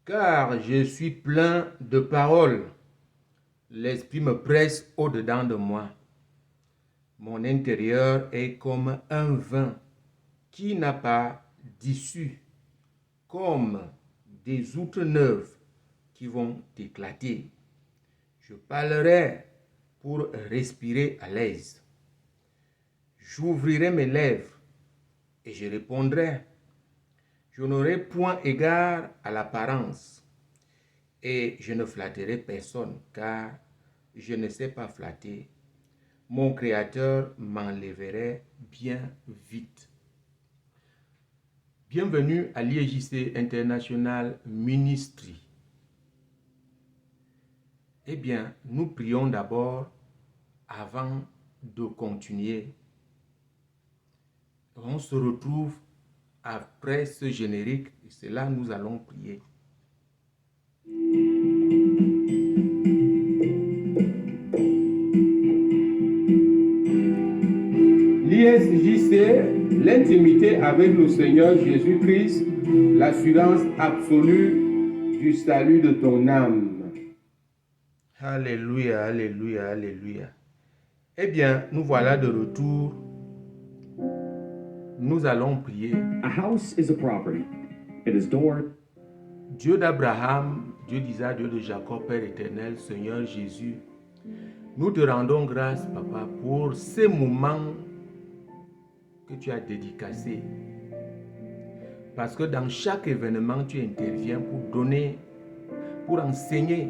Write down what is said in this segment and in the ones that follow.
Car je suis plein de paroles. L'esprit me presse au-dedans de moi. Mon intérieur est comme un vin qui n'a pas d'issue, comme des outres neuves qui vont éclater. Je parlerai pour respirer à l'aise. J'ouvrirai mes lèvres et je répondrai. Je n'aurai point égard à l'apparence et je ne flatterai personne car je ne sais pas flatter. Mon Créateur m'enlèverait bien vite. Bienvenue à l'IEJC International Ministry. Eh bien, nous prions d'abord avant de continuer. On se retrouve après ce générique et c'est là que nous allons prier. L'ISJC, l'intimité avec le Seigneur Jésus-Christ, l'assurance absolue du salut de ton âme. Alléluia, alléluia, alléluia. Eh bien, nous voilà de retour. Nous allons prier. A house is a property. It is doored. Dieu d'Abraham, Dieu d'Isaac, Dieu de Jacob, Père éternel, Seigneur Jésus, nous te rendons grâce, Papa, pour ces moments que tu as dédicacés. Parce que dans chaque événement, tu interviens pour donner, pour enseigner,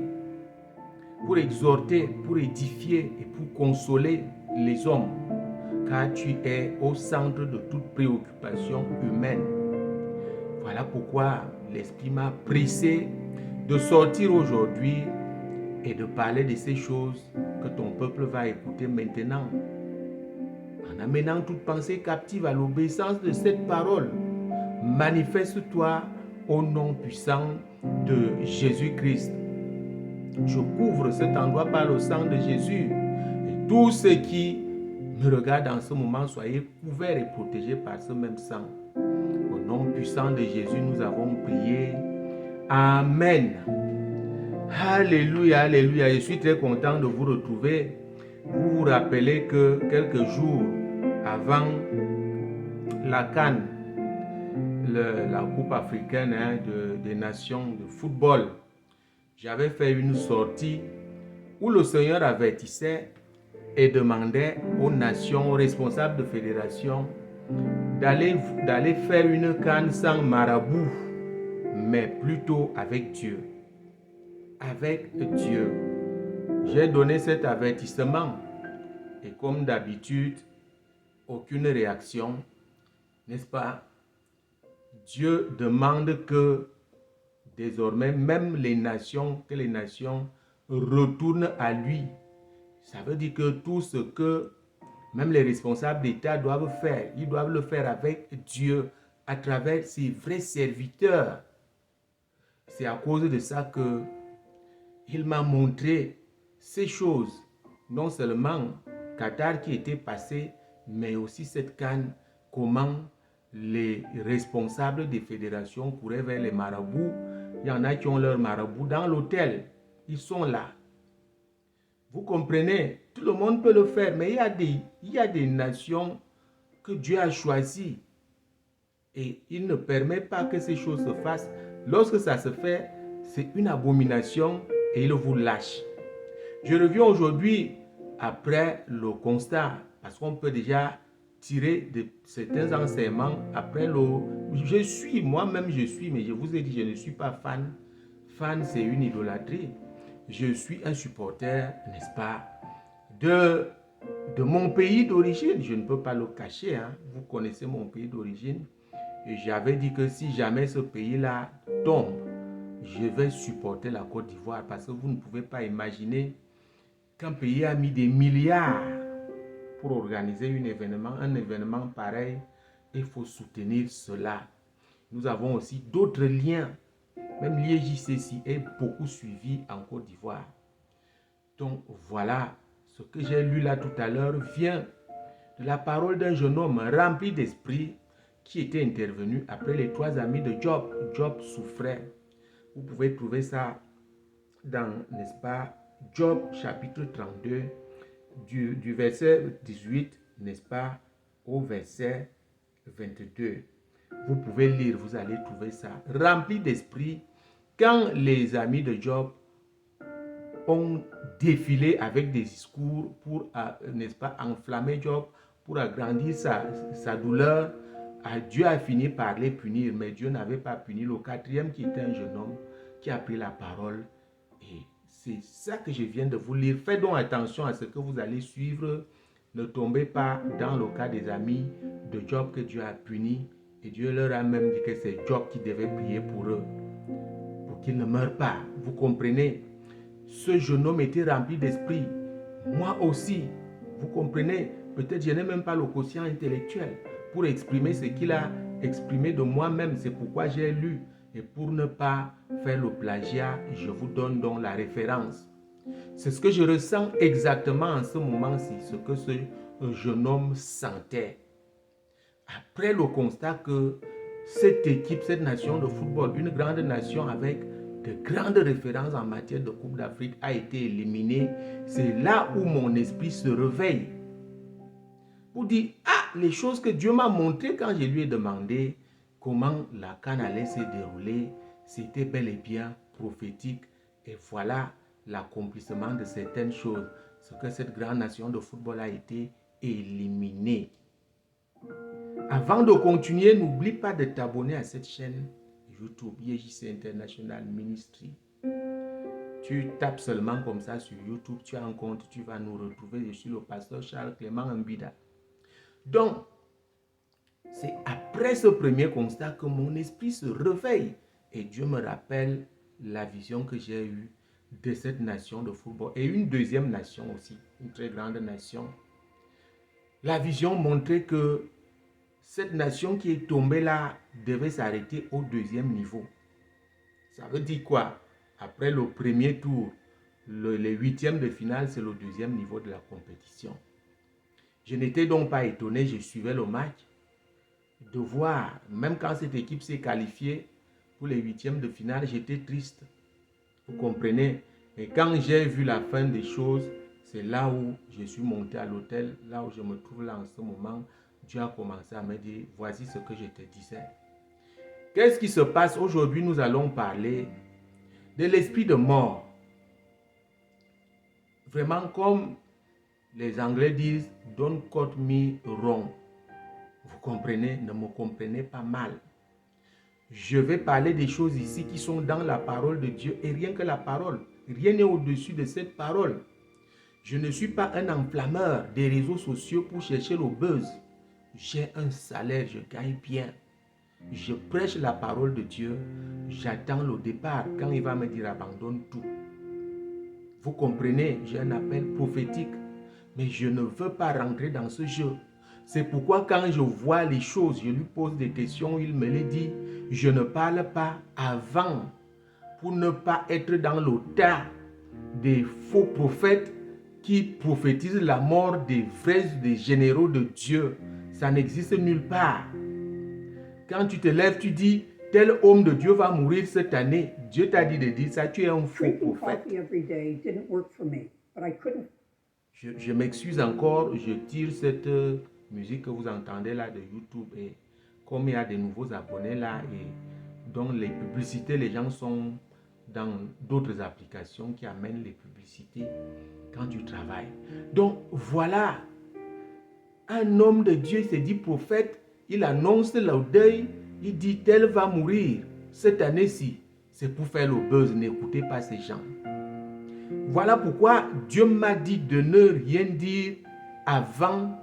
pour exhorter, pour édifier et pour consoler les hommes. Car tu es au centre de toute préoccupation humaine. Voilà pourquoi l'Esprit m'a pressé de sortir aujourd'hui et de parler de ces choses que ton peuple va écouter maintenant. En amenant toute pensée captive à l'obéissance de cette parole, manifeste-toi au nom puissant de Jésus-Christ. Je couvre cet endroit par le sang de Jésus. Et tous ceux qui me regardent en ce moment, soyez couverts et protégés par ce même sang. Au nom puissant de Jésus, nous avons prié. Amen. Alléluia, alléluia. Je suis très content de vous retrouver. Vous vous rappelez que quelques jours avant la CAN, la Coupe africaine des nations de football, j'avais fait une sortie où le Seigneur avertissait et demandait aux nations, aux responsables de fédération, d'aller faire une CAN sans marabout, mais plutôt avec Dieu. Avec Dieu. J'ai donné cet avertissement et comme d'habitude, aucune réaction, n'est-ce pas? Dieu demande que désormais, même les nations retournent à lui. Ça veut dire que tout ce que même les responsables d'État doivent faire, ils doivent le faire avec Dieu, à travers ses vrais serviteurs. C'est à cause de ça que il m'a montré ces choses, non seulement Qatar qui était passé, mais aussi cette CAN, comment les responsables des fédérations couraient vers les marabouts. Il y en a qui ont leur marabout dans l'hôtel. Ils sont là. Vous comprenez? Tout le monde peut le faire, mais il y a des nations que Dieu a choisies. Et il ne permet pas que ces choses se fassent. Lorsque ça se fait, c'est une abomination et il vous lâche. Je reviens aujourd'hui après le constat, parce qu'on peut déjà tirer de certains enseignements après le... Moi-même je suis, mais je vous ai dit, je ne suis pas fan. Fan, c'est une idolâtrie. Je suis un supporter, n'est-ce pas, de mon pays d'origine. Je ne peux pas le cacher, hein. Vous connaissez mon pays d'origine. Et j'avais dit que si jamais ce pays-là tombe, je vais supporter la Côte d'Ivoire parce que vous ne pouvez pas imaginer qu'un pays a mis des milliards pour organiser un événement pareil. Il faut soutenir cela. Nous avons aussi d'autres liens. Même l'IEJC est beaucoup suivi en Côte d'Ivoire. Donc voilà, ce que j'ai lu là tout à l'heure vient de la parole d'un jeune homme rempli d'esprit qui était intervenu après les 3 amis de Job. Job souffrait. Vous pouvez trouver ça dans, n'est-ce pas, Job chapitre 32, du verset 18, n'est-ce pas, au verset 22. Vous pouvez lire, vous allez trouver ça. Rempli d'esprit, quand les amis de Job ont défilé avec des discours pour, n'est-ce pas, enflammer Job, pour agrandir sa douleur, Dieu a fini par les punir, mais Dieu n'avait pas puni le 4e qui était un jeune homme qui a pris la parole. Et c'est ça que je viens de vous lire. Faites donc attention à ce que vous allez suivre. Ne tombez pas dans le cas des amis de Job que Dieu a puni. Et Dieu leur a même dit que c'est Job qui devait prier pour eux, pour qu'ils ne meurent pas. Vous comprenez? Ce jeune homme était rempli d'esprit. Moi aussi, vous comprenez? Peut-être je n'ai même pas le quotient intellectuel pour exprimer ce qu'il a exprimé de moi-même. C'est pourquoi j'ai lu. Et pour ne pas faire le plagiat, je vous donne donc la référence. C'est ce que je ressens exactement en ce moment-ci, ce que ce jeune homme sentait. Après le constat que cette équipe, cette nation de football, une grande nation avec de grandes références en matière de Coupe d'Afrique, a été éliminée, c'est là où mon esprit se réveille. Pour dire, les choses que Dieu m'a montrées quand je lui ai demandé comment la CAN allait se dérouler, c'était bel et bien prophétique. Et voilà l'accomplissement de certaines choses. Ce que cette grande nation de football a été éliminée. Avant de continuer, n'oublie pas de t'abonner à cette chaîne YouTube, IEJC International Ministry. Tu tapes seulement comme ça sur YouTube, tu as un compte, tu vas nous retrouver. Je suis le pasteur Charles Clément Mbida. Donc, c'est après ce premier constat que mon esprit se réveille et Dieu me rappelle la vision que j'ai eue de cette nation de football et une deuxième nation aussi, une très grande nation. La vision montrait que cette nation qui est tombée là devait s'arrêter au 2e niveau. Ça veut dire quoi? Après le premier tour, les 8e de finale, c'est le 2e niveau de la compétition. Je n'étais donc pas étonné, je suivais le match, de voir, même quand cette équipe s'est qualifiée pour les 8e de finale, j'étais triste. Vous comprenez? Et quand j'ai vu la fin des choses, c'est là où je suis monté à l'hôtel, là où je me trouve là en ce moment. Dieu a commencé à me dire, voici ce que je te disais. Qu'est-ce qui se passe? Aujourd'hui, nous allons parler de l'esprit de mort. Vraiment, comme les Anglais disent, don't quote me wrong. Vous comprenez? Ne me comprenez pas mal. Je vais parler des choses ici qui sont dans la parole de Dieu et rien que la parole. Rien n'est au-dessus de cette parole. Je ne suis pas un enflammeur des réseaux sociaux pour chercher le buzz. J'ai un salaire, je gagne bien. Je prêche la parole de Dieu. J'attends le départ quand il va me dire abandonne tout. Vous comprenez? J'ai un appel prophétique. Mais je ne veux pas rentrer dans ce jeu. C'est pourquoi quand je vois les choses, je lui pose des questions, il me les dit. Je ne parle pas avant pour ne pas être dans le tas des faux prophètes qui prophétisent la mort des vrais, des généraux de Dieu. Ça n'existe nulle part. Quand tu te lèves, tu dis, tel homme de Dieu va mourir cette année. Dieu t'a dit de dire ça, tu es un faux prophète. Je m'excuse encore, je tire cette musique que vous entendez là de YouTube et comme il y a des nouveaux abonnés là et donc les publicités, les gens sont dans d'autres applications qui amènent les publicités quand tu travailles. Donc voilà, un homme de Dieu s'est dit prophète, il annonce le deuil, il dit tel va mourir cette année-ci. C'est pour faire le buzz, n'écoutez pas ces gens. Voilà pourquoi Dieu m'a dit de ne rien dire avant.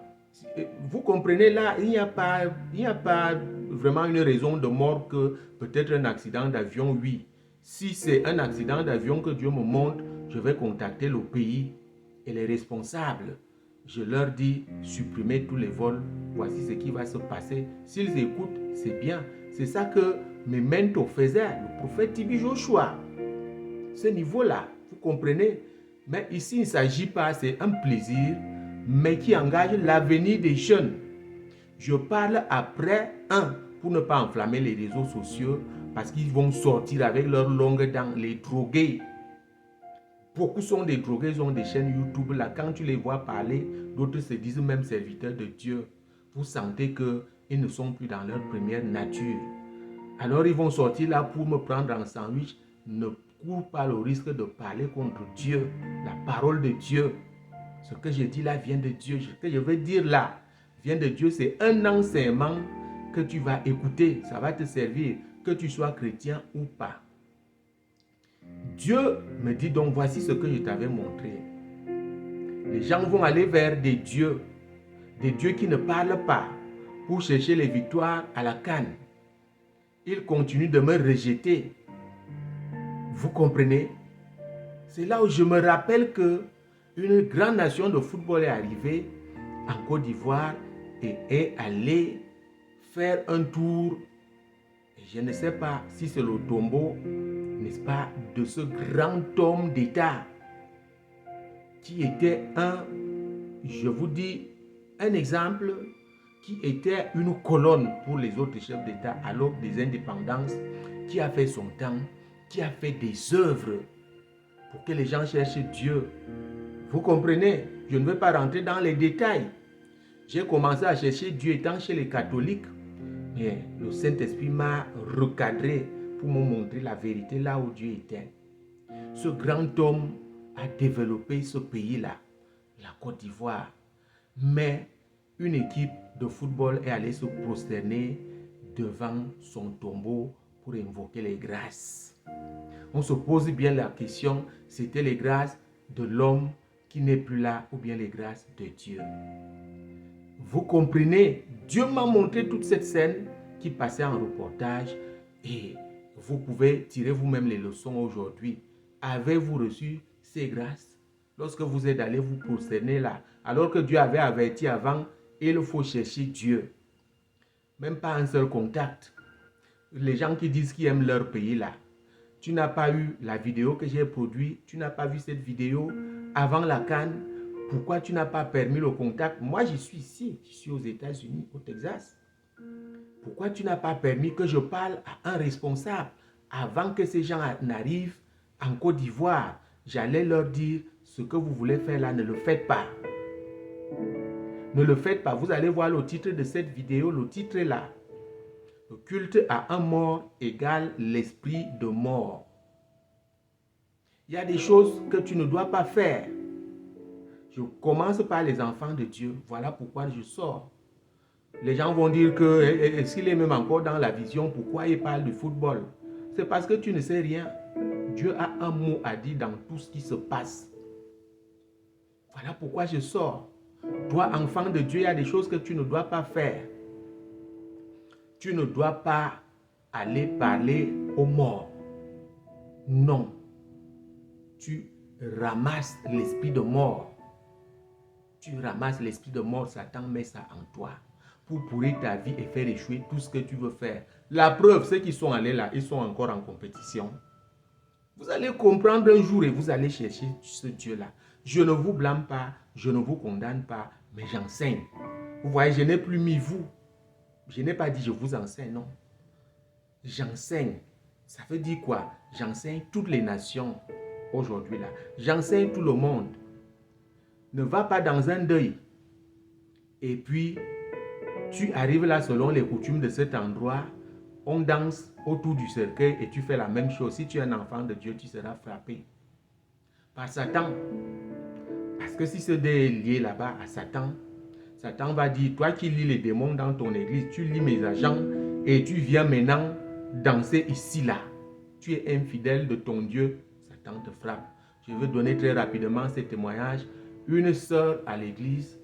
Vous comprenez là, il n'y a pas vraiment une raison de mort que peut-être un accident d'avion, oui. Si c'est un accident d'avion que Dieu me montre, je vais contacter le pays et les responsables. Je leur dis, supprimez tous les vols, voici ce qui va se passer. S'ils écoutent, c'est bien. C'est ça que Memento faisait, le prophète Tibi Joshua. Ce niveau-là, vous comprenez? Mais ici, il ne s'agit pas, c'est un plaisir, mais qui engage l'avenir des jeunes. Je parle après, pour ne pas enflammer les réseaux sociaux, parce qu'ils vont sortir avec leurs longues dents, les drogués. Beaucoup sont des drogués, ils ont des chaînes YouTube. Là, quand tu les vois parler, d'autres se disent même serviteurs de Dieu. Vous sentez qu'ils ne sont plus dans leur première nature. Alors ils vont sortir là pour me prendre en sandwich. Ne cours pas le risque de parler contre Dieu, la parole de Dieu. Ce que je dis là vient de Dieu. Ce que je veux dire là vient de Dieu. C'est un enseignement que tu vas écouter. Ça va te servir, que tu sois chrétien ou pas. Dieu me dit donc, voici ce que je t'avais montré. Les gens vont aller vers des dieux qui ne parlent pas, pour chercher les victoires à la canne. Ils continuent de me rejeter. Vous comprenez? C'est là où je me rappelle que une grande nation de football est arrivée en Côte d'Ivoire et est allée faire un tour. Et je ne sais pas si c'est le tombeau, n'est-ce pas, de ce grand homme d'État qui était je vous dis, un exemple, qui était une colonne pour les autres chefs d'État à l'aube des indépendances, qui a fait son temps, qui a fait des œuvres pour que les gens cherchent Dieu. Vous comprenez? Je ne veux pas rentrer dans les détails. J'ai commencé à chercher Dieu étant chez les catholiques, mais le Saint-Esprit m'a recadré pour me montrer la vérité là où Dieu était. Ce grand homme a développé ce pays-là, la Côte d'Ivoire. Mais une équipe de football est allée se prosterner devant son tombeau pour invoquer les grâces. On se pose bien la question, c'était les grâces de l'homme qui n'est plus là ou bien les grâces de Dieu. Vous comprenez? Dieu m'a montré toute cette scène qui passait en reportage et vous pouvez tirer vous-même les leçons aujourd'hui. Avez-vous reçu ces grâces lorsque vous êtes allé vous prosterner là, alors que Dieu avait averti avant, il faut chercher Dieu. Même pas un seul contact. Les gens qui disent qu'ils aiment leur pays là, tu n'as pas eu la vidéo que j'ai produite, tu n'as pas vu cette vidéo avant la CAN. Pourquoi tu n'as pas permis le contact? Moi, je suis ici, je suis aux États-Unis, au Texas. Pourquoi tu n'as pas permis que je parle à un responsable avant que ces gens n'arrivent en Côte d'Ivoire? J'allais leur dire, ce que vous voulez faire là, ne le faites pas. Ne le faites pas. Vous allez voir le titre de cette vidéo, le titre est là. Le culte à un mort égale l'esprit de mort. Il y a des choses que tu ne dois pas faire. Je commence par les enfants de Dieu. Voilà pourquoi je sors. Les gens vont dire que, est-ce qu'il est même encore dans la vision? Pourquoi il parle du football? C'est parce que tu ne sais rien. Dieu a un mot à dire dans tout ce qui se passe. Voilà pourquoi je sors. Toi, enfant de Dieu, il y a des choses que tu ne dois pas faire. Tu ne dois pas aller parler aux morts. Non. Tu ramasses l'esprit de mort. Tu ramasses l'esprit de mort, Satan met ça en toi pour pourrir ta vie et faire échouer tout ce que tu veux faire. La preuve, ceux qui sont allés là, ils sont encore en compétition. Vous allez comprendre un jour et vous allez chercher ce Dieu-là. Je ne vous blâme pas, je ne vous condamne pas, mais j'enseigne. Vous voyez, je n'ai plus mis vous. Je n'ai pas dit je vous enseigne, non. J'enseigne. Ça veut dire quoi? J'enseigne toutes les nations aujourd'hui là. J'enseigne tout le monde. Ne va pas dans un deuil. Et puis, tu arrives là selon les coutumes de cet endroit. On danse autour du cercueil et tu fais la même chose. Si tu es un enfant de Dieu, tu seras frappé par Satan. Parce que si ce deuil est lié là-bas à Satan, Satan va dire, toi qui lis les démons dans ton église, tu lis mes agents et tu viens maintenant danser ici là. Tu es infidèle de ton Dieu, Satan te frappe. Je veux donner très rapidement ce témoignage. Une sœur à l'église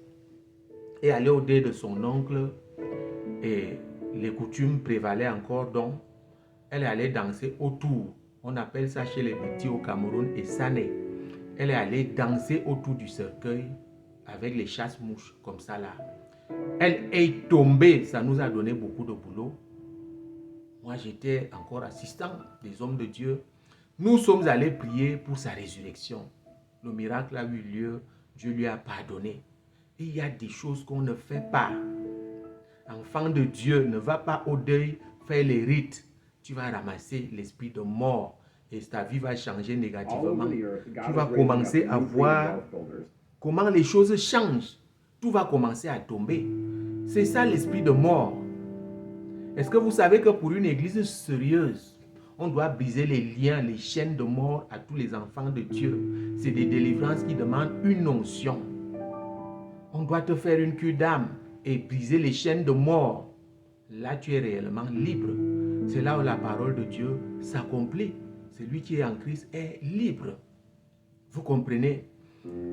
est allée au deuil de son oncle et les coutumes prévalaient encore, donc elle est allée danser autour. On appelle ça chez les petits au Cameroun et Sané. Elle est allée danser autour du cercueil avec les chasse-mouches comme ça là. Elle est tombée, ça nous a donné beaucoup de boulot. Moi j'étais encore assistant des hommes de Dieu. Nous sommes allés prier pour sa résurrection. Le miracle a eu lieu, Dieu lui a pardonné. Et il y a des choses qu'on ne fait pas. enfant de Dieu, ne va pas au deuil faire les rites. Tu vas ramasser l'esprit de mort et ta vie va changer All négativement. over the earth, Tu God vas is raising up commencer a à new breed of voir wealth builders. comment les choses changent. Tout va commencer à tomber. C'est ça l'esprit de mort. Est-ce que vous savez que pour une église sérieuse, on doit briser les liens, les chaînes de mort à tous les enfants de Dieu? C'est des délivrances qui demandent une onction. On doit te faire une cure d'âme et briser les chaînes de mort. Là, tu es réellement libre. C'est là où la parole de Dieu s'accomplit. Celui qui est en Christ est libre. Vous comprenez?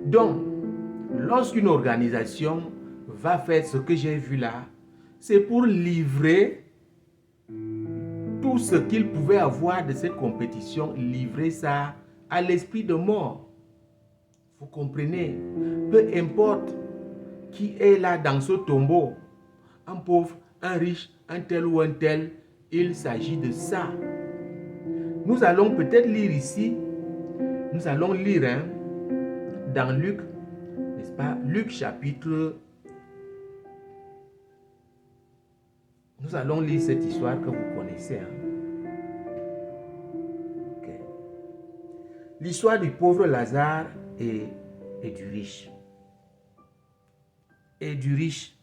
Donc, lorsqu'une organisation va faire ce que j'ai vu là, c'est pour livrer tout ce qu'il pouvait avoir de cette compétition, livrer ça à l'esprit de mort. Vous comprenez? Peu importe qui est là dans ce tombeau, un pauvre, un riche, un tel ou un tel, il s'agit de ça. Nous allons peut-être lire ici, nous allons lire dans Luc, n'est-ce pas? Luc chapitre... Nous allons lire cette histoire que vous connaissez. Okay. L'histoire du pauvre Lazare et du riche. Et du riche.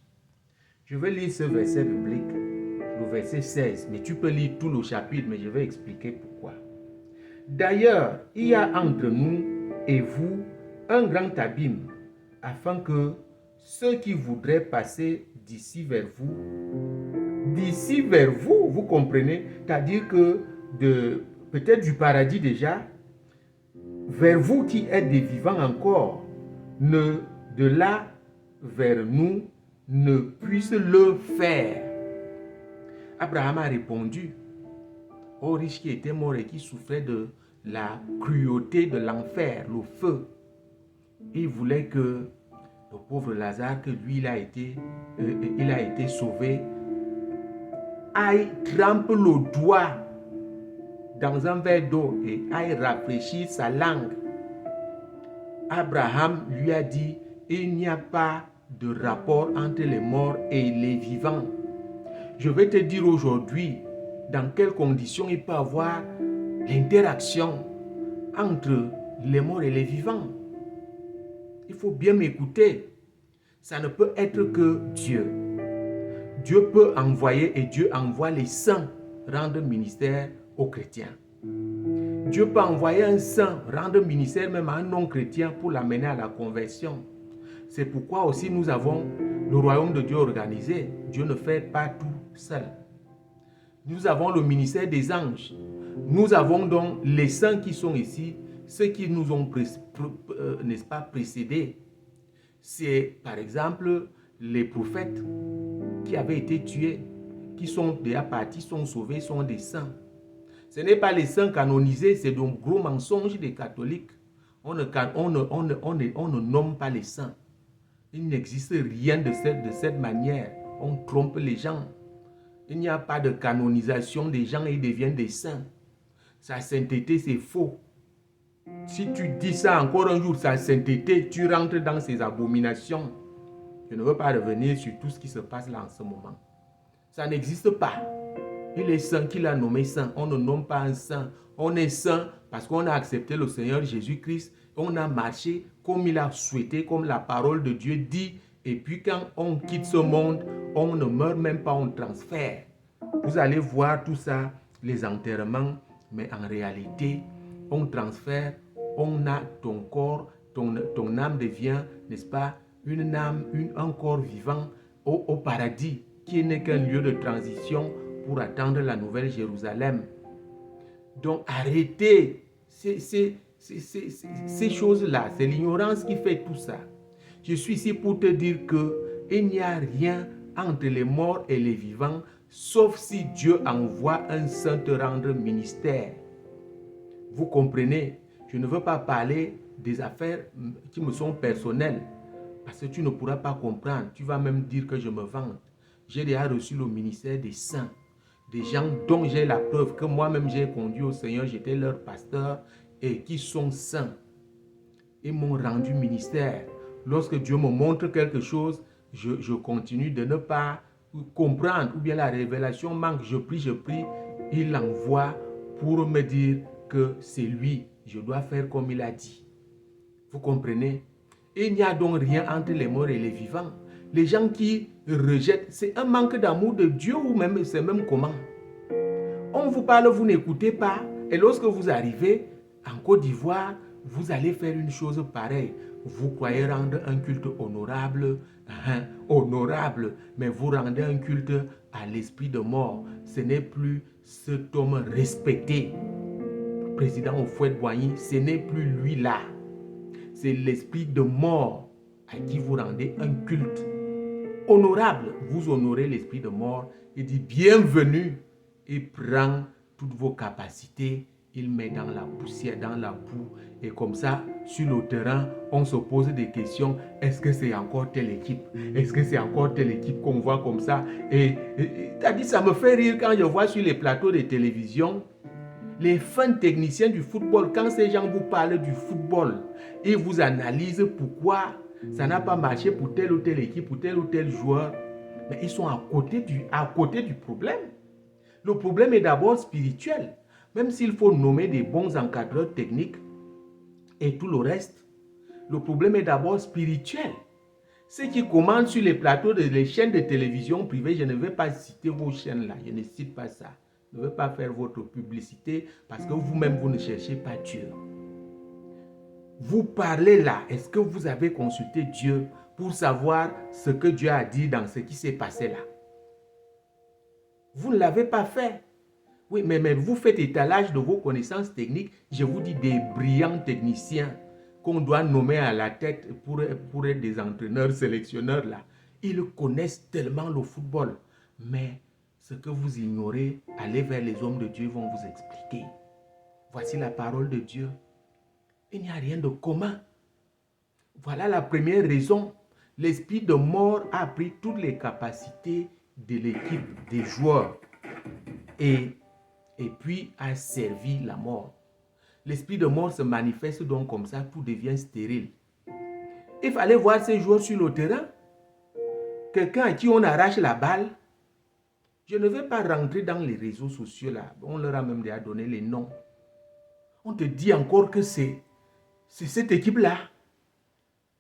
Je vais lire ce verset biblique, le verset 16. Mais tu peux lire tout le chapitre, mais je vais expliquer pourquoi. D'ailleurs, il y a entre nous et vous un grand abîme, afin que ceux qui voudraient passer d'ici vers vous, vous comprenez, c'est-à-dire que peut-être du paradis déjà, vers vous qui êtes des vivants encore, de là vers nous, ne puissent le faire. Abraham a répondu au riche qui était mort et qui souffrait de la cruauté de l'enfer, le feu. Il voulait que le pauvre Lazare, que lui il a été sauvé, aille trempe le doigt dans un verre d'eau et aille rafraîchir sa langue. Abraham lui a dit, il n'y a pas de rapport entre les morts et les vivants. Je vais te dire aujourd'hui dans quelles conditions il peut y avoir l'interaction entre les morts et les vivants. Il faut bien m'écouter. Ça ne peut être que Dieu. Dieu peut envoyer et Dieu envoie les saints rendre ministère aux chrétiens. Dieu peut envoyer un saint rendre ministère même à un non-chrétien pour l'amener à la conversion. C'est pourquoi aussi nous avons le royaume de Dieu organisé. Dieu ne fait pas tout seul. Nous avons le ministère des anges. Nous avons donc les saints qui sont ici, ceux qui nous ont n'est-ce pas, précédés. C'est par exemple les prophètes qui avaient été tués, qui sont déjà partis, sont sauvés, sont des saints. Ce n'est pas les saints canonisés, c'est de gros mensonges des catholiques. On ne nomme pas les saints. Il n'existe rien de cette manière. On trompe les gens. Il n'y a pas de canonisation des gens et ils deviennent des saints. Sa sainteté, c'est faux. Si tu dis ça encore un jour, sa sainteté, tu rentres dans ces abominations. Je ne veux pas revenir sur tout ce qui se passe là en ce moment. Ça n'existe pas. Il est saint qu'il a nommé saint. On ne nomme pas un saint. On est saint parce qu'on a accepté le Seigneur Jésus-Christ. On a marché comme il a souhaité, comme la parole de Dieu dit. Et puis quand on quitte ce monde, on ne meurt même pas, on transfère. Vous allez voir tout ça, les enterrements. Mais en réalité, on transfère, on a ton corps, ton âme devient, n'est-ce pas, une âme, un corps vivant au paradis, qui n'est qu'un lieu de transition pour attendre la nouvelle Jérusalem. Donc arrêtez ces choses-là, c'est l'ignorance qui fait tout ça. Je suis ici pour te dire qu'il n'y a rien entre les morts et les vivants, sauf si Dieu envoie un saint te rendre ministère. Vous comprenez? Je ne veux pas parler des affaires qui me sont personnelles, parce que tu ne pourras pas comprendre. Tu vas même dire que je me vante. J'ai déjà reçu le ministère des saints, des gens dont j'ai la preuve que moi-même j'ai conduit au Seigneur, j'étais leur pasteur, et qui sont saints. Ils m'ont rendu ministère. Lorsque Dieu me montre quelque chose, je continue de ne pas comprendre, ou bien la révélation manque, je prie, il envoie pour me dire que c'est lui, je dois faire comme il a dit. Vous comprenez? Il n'y a donc rien entre les morts et les vivants. Les gens qui rejettent, c'est un manque d'amour de Dieu ou même c'est même comment? On vous parle, vous n'écoutez pas, et lorsque vous arrivez en Côte d'Ivoire, vous allez faire une chose pareille. Vous croyez rendre un culte honorable, honorable, mais vous rendez un culte à l'esprit de mort. Ce n'est plus cet homme respecté, président Houphouët-Boigny, ce n'est plus lui là. C'est l'esprit de mort à qui vous rendez un culte honorable. Vous honorez l'esprit de mort. Il dit bienvenue. Il prend toutes vos capacités. Il met dans la poussière, dans la boue. Et comme ça, sur le terrain, on se pose des questions. Est-ce que c'est encore telle équipe? Est-ce que c'est encore telle équipe qu'on voit comme ça? Et t'as dit, ça me fait rire quand je vois sur les plateaux de télévision les fins techniciens du football, quand ces gens vous parlent du football, ils vous analysent pourquoi ça n'a pas marché pour telle ou telle équipe, pour tel ou tel joueur. Mais ils sont à côté du problème. Le problème est d'abord spirituel. Même s'il faut nommer des bons encadreurs techniques et tout le reste, le problème est d'abord spirituel. Ceux qui commandent sur les plateaux des chaînes de télévision privées, je ne vais pas citer vos chaînes là, je ne cite pas ça. Je ne veux pas faire votre publicité parce que vous-même, vous ne cherchez pas Dieu. Vous parlez là, est-ce que vous avez consulté Dieu pour savoir ce que Dieu a dit dans ce qui s'est passé là? Vous ne l'avez pas fait. Oui, mais vous faites étalage de vos connaissances techniques. Je vous dis des brillants techniciens qu'on doit nommer à la tête pour être des entraîneurs, sélectionneurs là. Ils connaissent tellement le football. Mais ce que vous ignorez, allez vers les hommes de Dieu, ils vont vous expliquer. Voici la parole de Dieu. Il n'y a rien de commun. Voilà la première raison. L'esprit de mort a pris toutes les capacités de l'équipe, des joueurs, et puis a servi la mort. L'esprit de mort se manifeste donc comme ça, tout devient stérile. Il fallait voir ces joueurs sur le terrain. Quelqu'un à qui on arrache la balle. Je ne vais pas rentrer dans les réseaux sociaux là. On leur a même déjà donné les noms. On te dit encore que c'est cette équipe-là.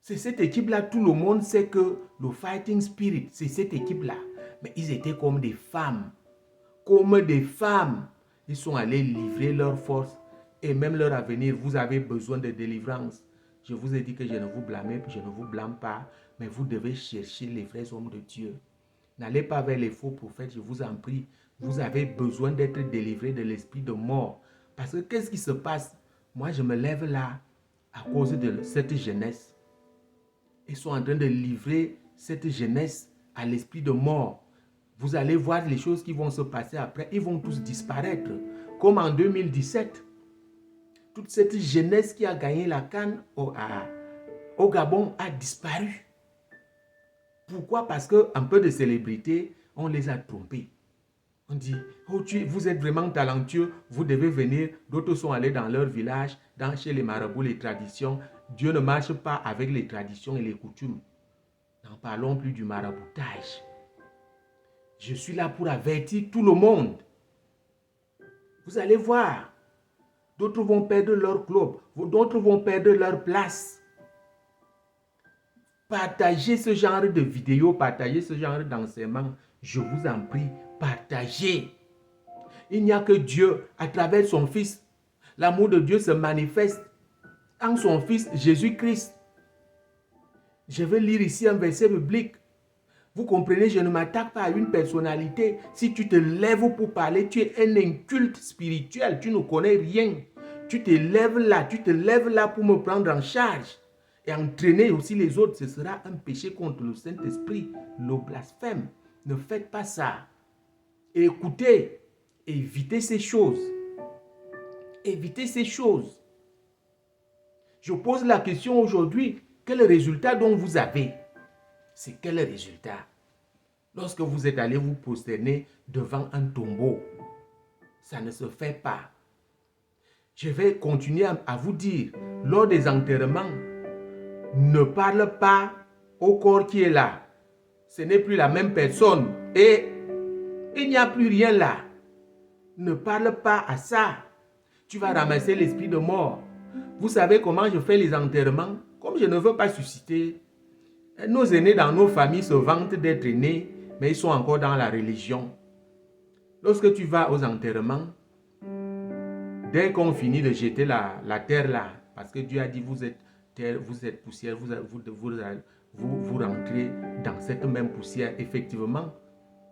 C'est cette équipe-là. Tout le monde sait que le fighting spirit, c'est cette équipe-là. Mais ils étaient comme des femmes. Comme des femmes. Ils sont allés livrer leur force et même leur avenir. Vous avez besoin de délivrance. Je vous ai dit que je ne vous blâme pas. Mais vous devez chercher les vrais hommes de Dieu. N'allez pas vers les faux prophètes, je vous en prie. Vous avez besoin d'être délivré de l'esprit de mort. Parce que qu'est-ce qui se passe? Moi, je me lève là à cause de cette jeunesse. Ils sont en train de livrer cette jeunesse à l'esprit de mort. Vous allez voir les choses qui vont se passer après. Ils vont tous disparaître. Comme en 2017. Toute cette jeunesse qui a gagné la CAN au Gabon a disparu. Pourquoi? Parce qu'un peu de célébrité, on les a trompés. On dit, oh, vous êtes vraiment talentueux, vous devez venir. D'autres sont allés dans leur village, chez les marabouts, les traditions. Dieu ne marche pas avec les traditions et les coutumes. N'en parlons plus du maraboutage. Je suis là pour avertir tout le monde. Vous allez voir. D'autres vont perdre leur club. D'autres vont perdre leur place. Partagez ce genre de vidéos, partagez ce genre d'enseignement. Je vous en prie, partagez. Il n'y a que Dieu à travers son Fils. L'amour de Dieu se manifeste en son Fils Jésus-Christ. Je vais lire ici un verset biblique. Vous comprenez, je ne m'attaque pas à une personnalité. Si tu te lèves pour parler, tu es un inculte spirituel. Tu ne connais rien. Tu te lèves là pour me prendre en charge. Et entraîner aussi les autres, ce sera un péché contre le Saint-Esprit, le blasphème. Ne faites pas ça. Et écoutez, évitez ces choses. Évitez ces choses. Je pose la question aujourd'hui, quel résultat dont vous avez? C'est quel résultat? Lorsque vous êtes allé vous prosterner devant un tombeau, ça ne se fait pas. Je vais continuer à vous dire, lors des enterrements, ne parle pas au corps qui est là. Ce n'est plus la même personne. Et il n'y a plus rien là. Ne parle pas à ça. Tu vas ramasser l'esprit de mort. Vous savez comment je fais les enterrements? Comme je ne veux pas susciter. Nos aînés dans nos familles se vantent d'être aînés, mais ils sont encore dans la religion. Lorsque tu vas aux enterrements, dès qu'on finit de jeter la terre là, parce que Dieu a dit vous êtes terre, vous êtes poussière, vous rentrez dans cette même poussière. Effectivement,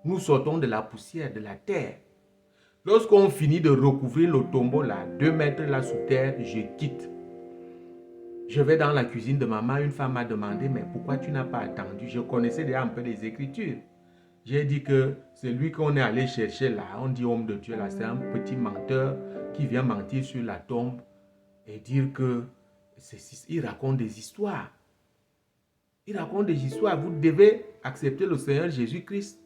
nous sortons de la poussière, de la terre. Lorsqu'on finit de recouvrir le tombeau là, 2 mètres là sous terre, je quitte. Je vais dans la cuisine de maman, une femme m'a demandé, mais pourquoi tu n'as pas attendu? Je connaissais déjà un peu les Écritures. J'ai dit que celui qu'on est allé chercher là, on dit homme de Dieu là, c'est un petit menteur qui vient mentir sur la tombe et dire que il raconte des histoires. Il raconte des histoires. Vous devez accepter le Seigneur Jésus-Christ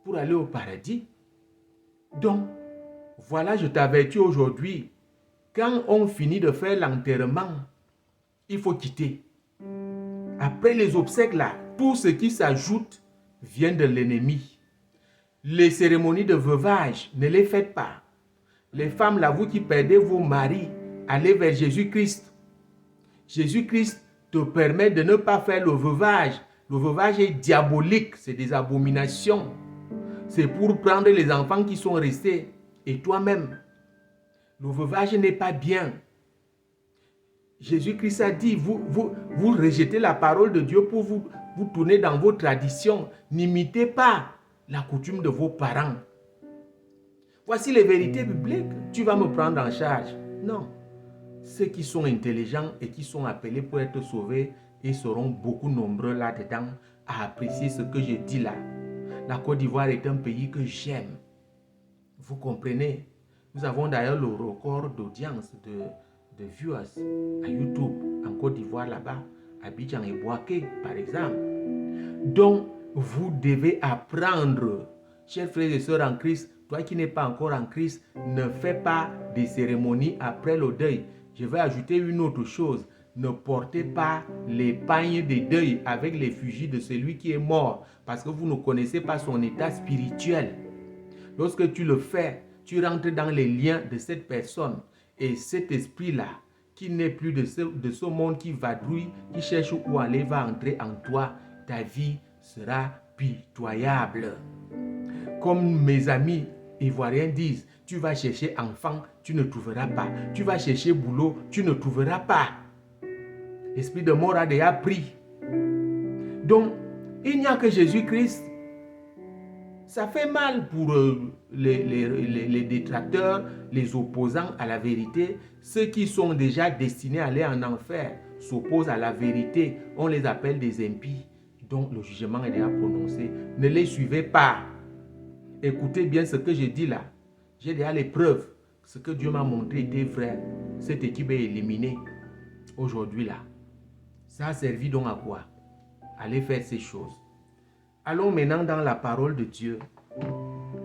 pour aller au paradis. Donc, voilà, je t'avertis aujourd'hui, quand on finit de faire l'enterrement, il faut quitter. Après les obsèques là, tout ce qui s'ajoute vient de l'ennemi. Les cérémonies de veuvage, ne les faites pas. Les femmes là, vous qui perdez vos maris, allez vers Jésus-Christ. Jésus-Christ te permet de ne pas faire le veuvage. Le veuvage est diabolique, c'est des abominations. C'est pour prendre les enfants qui sont restés et toi-même. Le veuvage n'est pas bien. Jésus-Christ a dit, vous rejetez la parole de Dieu pour vous tourner dans vos traditions. N'imitez pas la coutume de vos parents. Voici les vérités bibliques. Tu vas me prendre en charge. Non. Ceux qui sont intelligents et qui sont appelés pour être sauvés, ils seront beaucoup nombreux là-dedans à apprécier ce que je dis là. La Côte d'Ivoire est un pays que j'aime. Vous comprenez? Nous avons d'ailleurs le record d'audience de viewers à YouTube en Côte d'Ivoire là-bas, à Abidjan et Bouaké par exemple. Donc, vous devez apprendre, chers frères et sœurs en Christ, toi qui n'es pas encore en Christ, ne fais pas des cérémonies après le deuil. Je vais ajouter une autre chose. Ne portez pas les pagnes de deuil avec l'effigie de celui qui est mort, parce que vous ne connaissez pas son état spirituel. Lorsque tu le fais, tu rentres dans les liens de cette personne. Et cet esprit-là, qui n'est plus de ce monde, qui vadrouille, qui cherche où aller, va entrer en toi. Ta vie sera pitoyable. Comme mes amis ivoiriens disent, tu vas chercher enfant, tu ne trouveras pas. Tu vas chercher boulot, tu ne trouveras pas. L'esprit de mort a déjà pris. Donc, il n'y a que Jésus-Christ. Ça fait mal pour les détracteurs, les opposants à la vérité. Ceux qui sont déjà destinés à aller en enfer s'opposent à la vérité. On les appelle des impies, dont le jugement est déjà prononcé. Ne les suivez pas. Écoutez bien ce que je dis là. J'ai déjà les preuves. Ce que Dieu m'a montré était vrai. Cette équipe est éliminée aujourd'hui là. Ça a servi donc à quoi? Allez faire ces choses. Allons maintenant dans la parole de Dieu.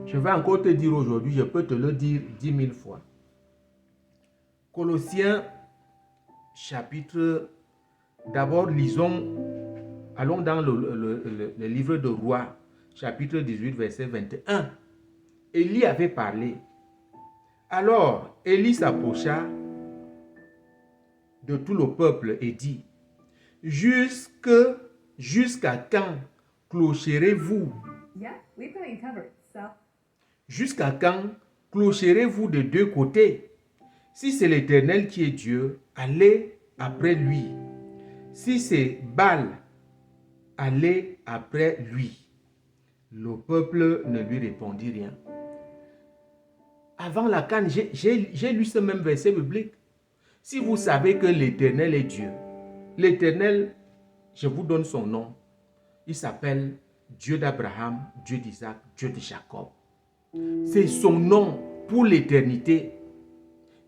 Je vais encore te dire aujourd'hui, je peux te le dire 10 000 fois. Colossiens chapitre, d'abord lisons, allons dans le livre de Rois, chapitre 18, verset 21. Élie avait parlé. Alors, Élie s'approcha de tout le peuple et dit, jusqu'à quand clocherez-vous? Jusqu'à quand clocherez-vous de deux côtés? Si c'est l'Éternel qui est Dieu, allez après lui. Si c'est Baal, allez après lui. Le peuple ne lui répondit rien. Avant la canne, j'ai lu ce même verset biblique. Si vous savez que l'Éternel est Dieu, l'Éternel, je vous donne son nom. Il s'appelle Dieu d'Abraham, Dieu d'Isaac, Dieu de Jacob. C'est son nom pour l'éternité,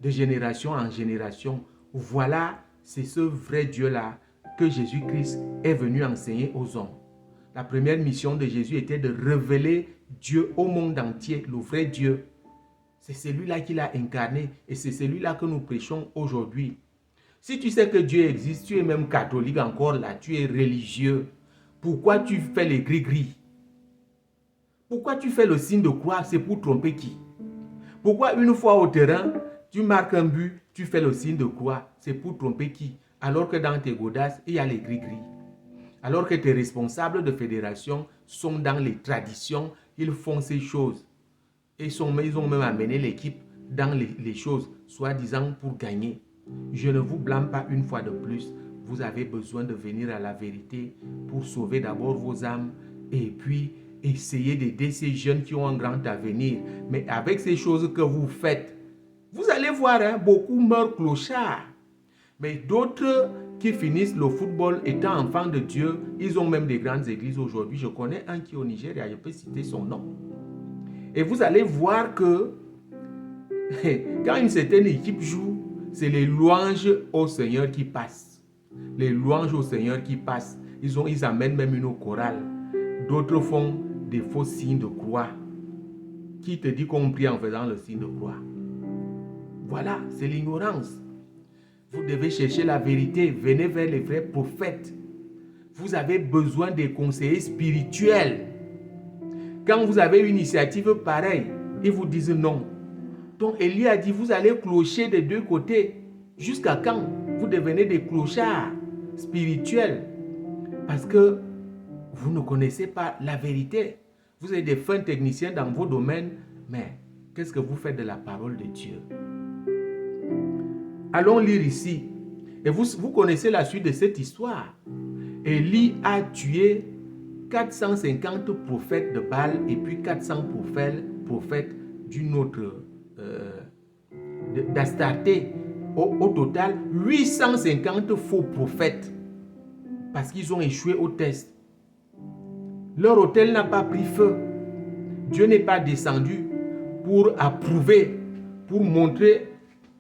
de génération en génération. Voilà, c'est ce vrai Dieu-là que Jésus-Christ est venu enseigner aux hommes. La première mission de Jésus était de révéler Dieu au monde entier, le vrai Dieu. C'est celui-là qu'il a incarné et c'est celui-là que nous prêchons aujourd'hui. Si tu sais que Dieu existe, tu es même catholique encore là, tu es religieux. Pourquoi tu fais les gris-gris? Pourquoi tu fais le signe de croix? C'est pour tromper qui? Pourquoi une fois au terrain, tu marques un but, tu fais le signe de croix? C'est pour tromper qui? Alors que dans tes godasses, il y a les gris-gris. Alors que tes responsables de fédération sont dans les traditions, ils font ces choses. Ils ont même amené l'équipe dans les choses, soi-disant pour gagner. Je ne vous blâme pas une fois de plus. Vous avez besoin de venir à la vérité pour sauver d'abord vos âmes et puis essayer d'aider ces jeunes qui ont un grand avenir. Mais avec ces choses que vous faites, vous allez voir, hein, beaucoup meurent clochards. Mais d'autres qui finissent le football étant enfants de Dieu, ils ont même des grandes églises aujourd'hui. Je connais un qui est au Nigeria, je peux citer son nom. Et vous allez voir que quand une certaine équipe joue, c'est les louanges au Seigneur qui passent. Les louanges au Seigneur qui passent. Ils amènent même une chorale. D'autres font des faux signes de croix. Qui te dit qu'on prie en faisant le signe de croix? Voilà, c'est l'ignorance. Vous devez chercher la vérité. Venez vers les vrais prophètes. Vous avez besoin des conseillers spirituels. Quand vous avez une initiative pareille, ils vous disent non. Donc Élie a dit, vous allez clocher des deux côtés. Jusqu'à quand? Vous devenez des clochards spirituels. Parce que vous ne connaissez pas la vérité. Vous êtes des fins techniciens dans vos domaines. Mais qu'est-ce que vous faites de la parole de Dieu? Allons lire ici. Et vous connaissez la suite de cette histoire. Élie a tué 450 prophètes de Baal et puis 400 prophètes d'une autre d'Astarté. Au total, 850 faux prophètes parce qu'ils ont échoué au test. Leur autel n'a pas pris feu. Dieu n'est pas descendu pour approuver, pour montrer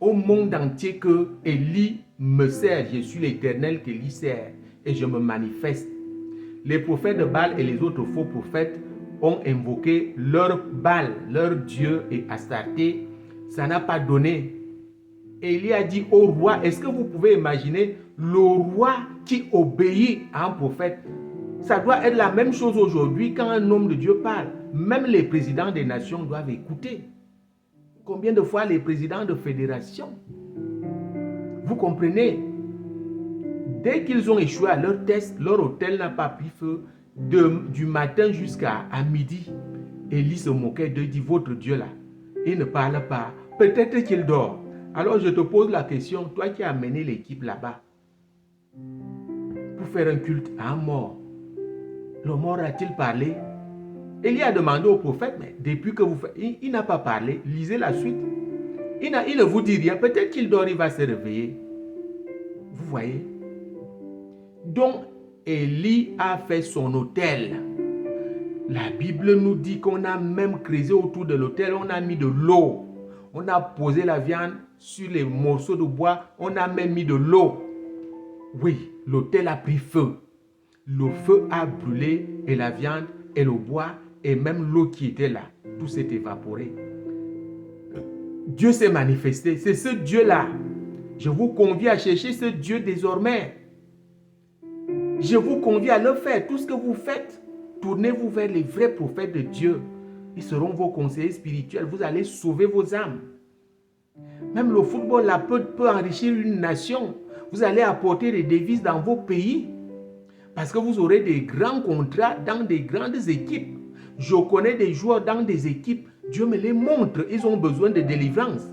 au monde entier que Élie me sert. Je suis l'Éternel qu'Élie sert et je me manifeste. Les prophètes de Baal et les autres faux prophètes ont invoqué leur Baal, leur Dieu et Astarté. Ça n'a pas donné. Élie a dit au roi, est-ce que vous pouvez imaginer le roi qui obéit à un prophète? Ça doit être la même chose aujourd'hui quand un homme de Dieu parle. Même les présidents des nations doivent écouter. Combien de fois les présidents de fédération? Vous comprenez? Dès qu'ils ont échoué à leur test, leur autel n'a pas pris feu. Du matin jusqu'à midi, Élie se moquait d'eux, dit, votre Dieu là, il ne parle pas. Peut-être qu'il dort. Alors je te pose la question, toi qui as amené l'équipe là-bas, pour faire un culte à un mort, le mort a-t-il parlé? Élie a demandé au prophète, mais depuis que vous faites, il n'a pas parlé. Lisez la suite. Il ne vous dit rien. Peut-être qu'il dort, il va se réveiller. Vous voyez? Donc, Élie a fait son autel. La Bible nous dit qu'on a même creusé autour de l'autel, on a mis de l'eau. On a posé la viande sur les morceaux de bois, on a même mis de l'eau. Oui, l'autel a pris feu. Le feu a brûlé et la viande et le bois et même l'eau qui était là, tout s'est évaporé. Dieu s'est manifesté. C'est ce Dieu-là. Je vous convie à chercher ce Dieu désormais. Je vous convie à le faire. Tout ce que vous faites, tournez-vous vers les vrais prophètes de Dieu. Ils seront vos conseillers spirituels. Vous allez sauver vos âmes. Même le football là, peut enrichir une nation. Vous allez apporter des devises dans vos pays. Parce que vous aurez des grands contrats dans des grandes équipes. Je connais des joueurs dans des équipes. Dieu me les montre. Ils ont besoin de délivrance.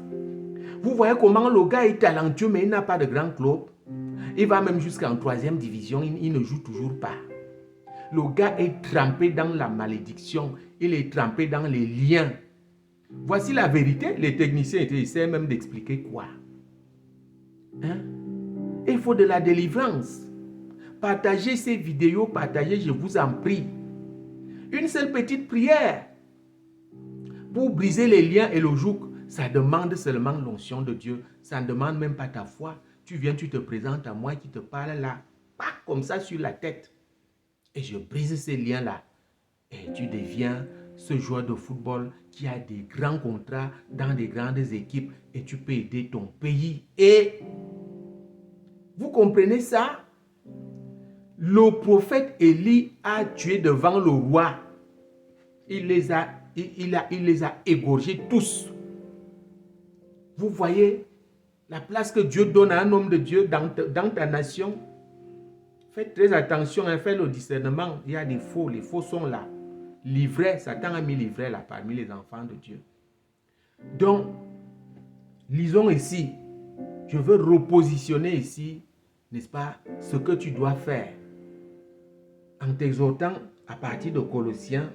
Vous voyez comment le gars est talentueux, mais il n'a pas de grand club. Il va même jusqu'en 3e division. Il ne joue toujours pas. Le gars est trempé dans la malédiction. Il est trempé dans les liens. Voici la vérité. Les techniciens essaient même d'expliquer quoi. Hein? Il faut de la délivrance. Partagez ces vidéos, partagez, je vous en prie. Une seule petite prière pour briser les liens et le joug. Ça demande seulement l'onction de Dieu. Ça ne demande même pas ta foi. Tu viens, tu te présentes à moi qui te parle là, comme ça sur la tête. Et je brise ces liens-là. Et tu deviens ce joueur de football qui a des grands contrats dans des grandes équipes et tu peux aider ton pays. Et vous comprenez ça? Le prophète Élie a tué devant le roi il les a égorgés tous. Vous voyez la place que Dieu donne à un homme de Dieu dans ta nation. Faites très attention, faites le discernement. Il y a des faux, les faux sont là. L'ivraie, Satan a mis l'ivraie là parmi les enfants de Dieu. Donc, lisons ici. Je veux repositionner ici, n'est-ce pas, ce que tu dois faire. En t'exhortant à partir de Colossiens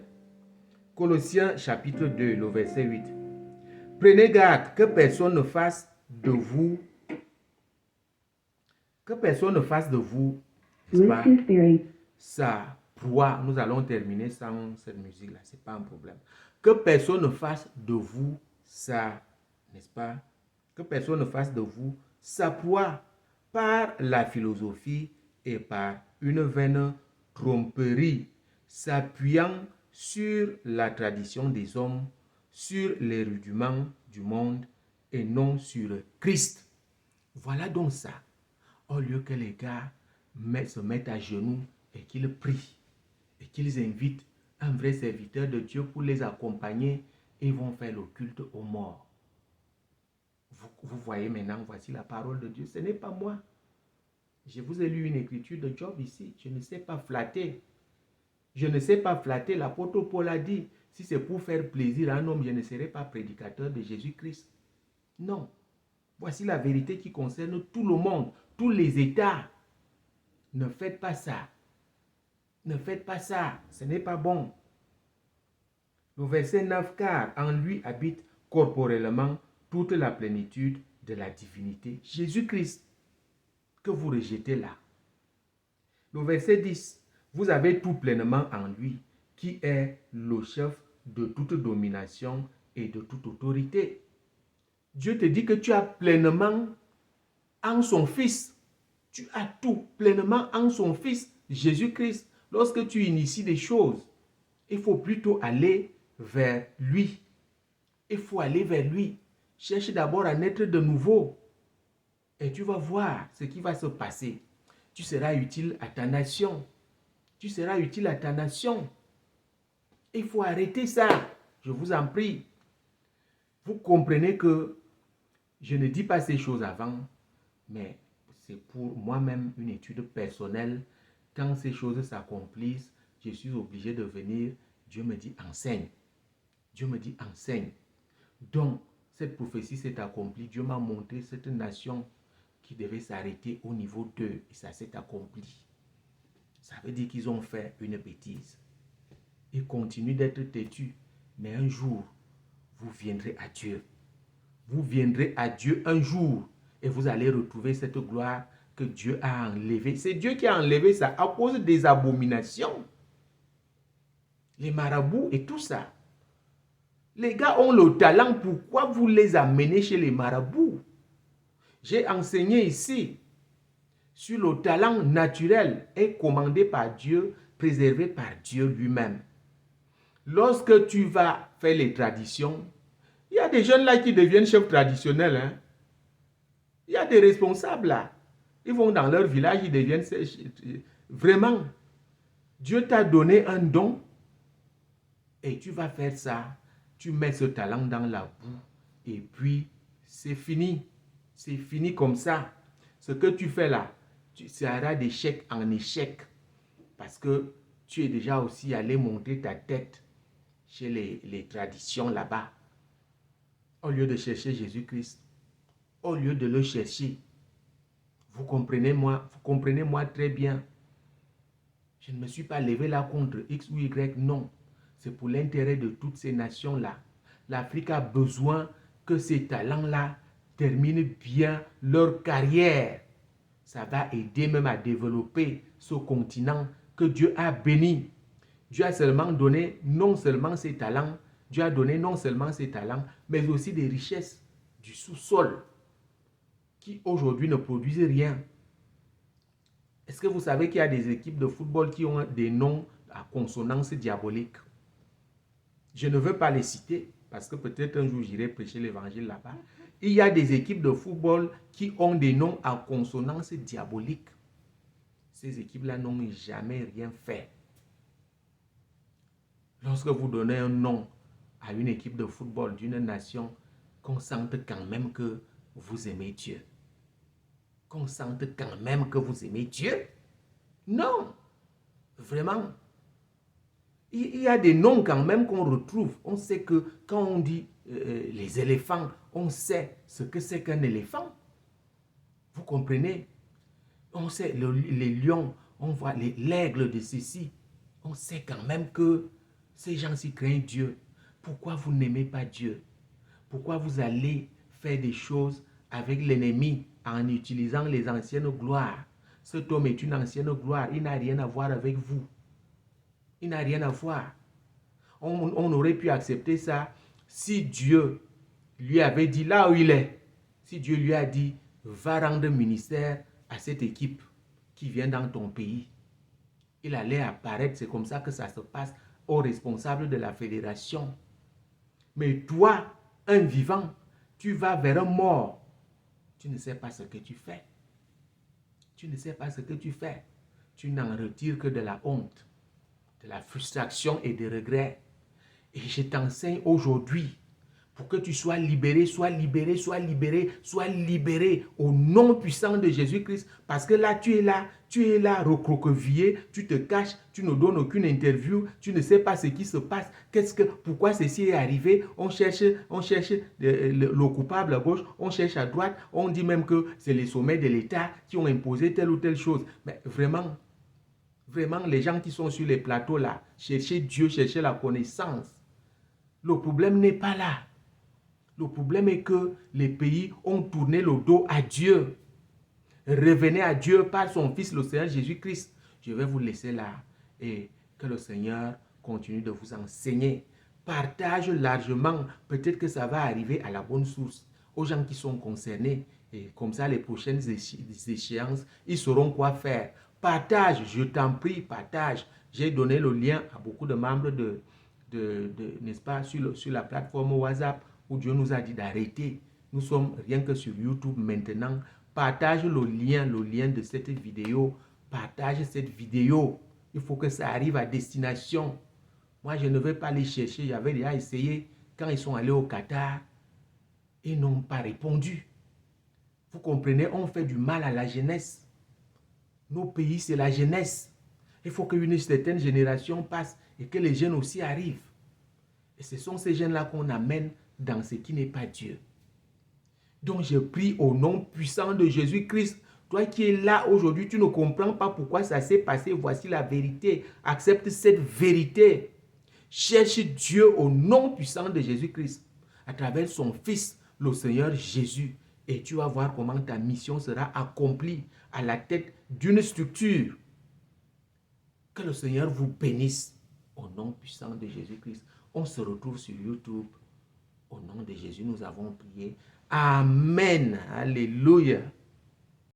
chapitre 2, le verset 8. Prenez garde que personne ne fasse de vous, n'est-ce pas, sa proie. Nous allons terminer sans cette musique-là, ce n'est pas un problème. Que personne ne fasse de vous sa, n'est-ce pas, que personne ne fasse de vous sa proie par la philosophie et par une vaine tromperie, s'appuyant sur la tradition des hommes, sur les rudiments du monde et non sur Christ. Voilà donc ça. Au lieu que les gars se mettent à genoux et qu'ils prient et qu'ils invitent un vrai serviteur de Dieu pour les accompagner, ils vont faire le culte aux morts. Vous voyez maintenant, voici la parole de Dieu. Ce n'est pas moi. Je vous ai lu une écriture de Job ici. Je ne sais pas flatter. Je ne sais pas flatter. L'apôtre Paul a dit, si c'est pour faire plaisir à un homme, je ne serai pas prédicateur de Jésus-Christ. Non. Voici la vérité qui concerne tout le monde, tous les États. Ne faites pas ça. Ne faites pas ça. Ce n'est pas bon. Le verset 9, car en lui habite corporellement toute la plénitude de la divinité. Jésus-Christ, que vous rejetez là. Le verset 10, vous avez tout pleinement en lui, qui est le chef de toute domination et de toute autorité. Dieu te dit que tu as pleinement en son Fils. Tu as tout pleinement en son Fils, Jésus-Christ. Lorsque tu inities des choses, il faut plutôt aller vers lui. Il faut aller vers lui. Cherche d'abord à naître de nouveau. Et tu vas voir ce qui va se passer. Tu seras utile à ta nation. Tu seras utile à ta nation. Il faut arrêter ça. Je vous en prie. Vous comprenez que je ne dis pas ces choses avant, mais c'est pour moi-même une étude personnelle. Quand ces choses s'accomplissent, je suis obligé de venir. Dieu me dit enseigne. Dieu me dit enseigne. Donc, cette prophétie s'est accomplie. Dieu m'a montré cette nation qui devait s'arrêter au niveau 2 et ça s'est accompli. Ça veut dire qu'ils ont fait une bêtise. Ils continuent d'être têtus, mais un jour, vous viendrez à Dieu. Vous viendrez à Dieu un jour et vous allez retrouver cette gloire que Dieu a enlevée. C'est Dieu qui a enlevé ça à cause des abominations. Les marabouts et tout ça. Les gars ont le talent, pourquoi vous les amenez chez les marabouts? J'ai enseigné ici sur le talent naturel et commandé par Dieu, préservé par Dieu lui-même. Lorsque tu vas faire les traditions, il y a des jeunes là qui deviennent chefs traditionnels. Hein? Il y a des responsables là. Ils vont dans leur village, ils deviennent... Vraiment, Dieu t'a donné un don et tu vas faire ça. Tu mets ce talent dans la boue et puis c'est fini. C'est fini comme ça. Ce que tu fais là, tu seras d'échec en échec parce que tu es déjà aussi allé monter ta tête chez les traditions là-bas. Au lieu de chercher Jésus-Christ, au lieu de le chercher, vous comprenez moi très bien. Je ne me suis pas levé là contre X ou Y, non. C'est pour l'intérêt de toutes ces nations-là. L'Afrique a besoin que ces talents-là terminent bien leur carrière. Ça va aider même à développer ce continent que Dieu a béni. Dieu a seulement donné non seulement ses talents, Dieu a donné non seulement ses talents, mais aussi des richesses du sous-sol qui aujourd'hui ne produisent rien. Est-ce que vous savez qu'il y a des équipes de football qui ont des noms à consonance diabolique? Je ne veux pas les citer parce que peut-être un jour j'irai prêcher l'évangile là-bas. Il y a des équipes de football qui ont des noms à consonance diabolique. Ces équipes-là n'ont jamais rien fait. Lorsque vous donnez un nom à une équipe de football d'une nation, qu'on sente quand même que vous aimez Dieu. Qu'on sente quand même que vous aimez Dieu. Non, vraiment. Il y a des noms quand même qu'on retrouve. On sait que quand on dit les éléphants, on sait ce que c'est qu'un éléphant. Vous comprenez? On sait les lions, on voit l'aigle de ceci. On sait quand même que ces gens-ci craignent Dieu. Pourquoi vous n'aimez pas Dieu? Pourquoi vous allez faire des choses avec l'ennemi en utilisant les anciennes gloires? Cet homme est une ancienne gloire. Il n'a rien à voir avec vous. Il n'a rien à voir. On aurait pu accepter ça si Dieu lui avait dit là où il est. Si Dieu lui a dit, va rendre ministère à cette équipe qui vient dans ton pays. Il allait apparaître, c'est comme ça que ça se passe aux responsables de la fédération. Mais toi, un vivant, tu vas vers un mort. Tu ne sais pas ce que tu fais. Tu ne sais pas ce que tu fais. Tu n'en retires que de la honte, de la frustration et des regrets. Et je t'enseigne aujourd'hui pour que tu sois libéré, sois libéré, sois libéré, sois libéré au nom puissant de Jésus-Christ. Parce que là, tu es là recroquevillé, tu te caches, tu ne donnes aucune interview, tu ne sais pas ce qui se passe. Pourquoi ceci est arrivé? On cherche le coupable à gauche, on cherche à droite, on dit même que c'est les sommets de l'État qui ont imposé telle ou telle chose. Mais vraiment, les gens qui sont sur les plateaux là, cherchez Dieu, cherchez la connaissance. Le problème n'est pas là. Le problème est que les pays ont tourné le dos à Dieu. Revenez à Dieu par son Fils, le Seigneur Jésus-Christ. Je vais vous laisser là et que le Seigneur continue de vous enseigner. Partage largement. Peut-être que ça va arriver à la bonne source, aux gens qui sont concernés. Et comme ça, les prochaines échéances, ils sauront quoi faire. Partage, je t'en prie, partage. J'ai donné le lien à beaucoup de membres n'est-ce pas, sur la plateforme WhatsApp où Dieu nous a dit d'arrêter. Nous sommes rien que sur YouTube maintenant. Partage le lien de cette vidéo. Partage cette vidéo. Il faut que ça arrive à destination. Moi, je ne vais pas les chercher. J'avais déjà essayé. Quand ils sont allés au Qatar, ils n'ont pas répondu. Vous comprenez, on fait du mal à la jeunesse. Nos pays, c'est la jeunesse. Il faut qu'une certaine génération passe et que les jeunes aussi arrivent. Et ce sont ces jeunes-là qu'on amène dans ce qui n'est pas Dieu. Donc je prie au nom puissant de Jésus-Christ. Toi qui es là aujourd'hui, tu ne comprends pas pourquoi ça s'est passé. Voici la vérité. Accepte cette vérité. Cherche Dieu au nom puissant de Jésus-Christ à travers son Fils, le Seigneur Jésus. Et tu vas voir comment ta mission sera accomplie à la tête d'une structure. Que le Seigneur vous bénisse au nom puissant de Jésus-Christ. On se retrouve sur YouTube. Au nom de Jésus, nous avons prié. Amen. Alléluia.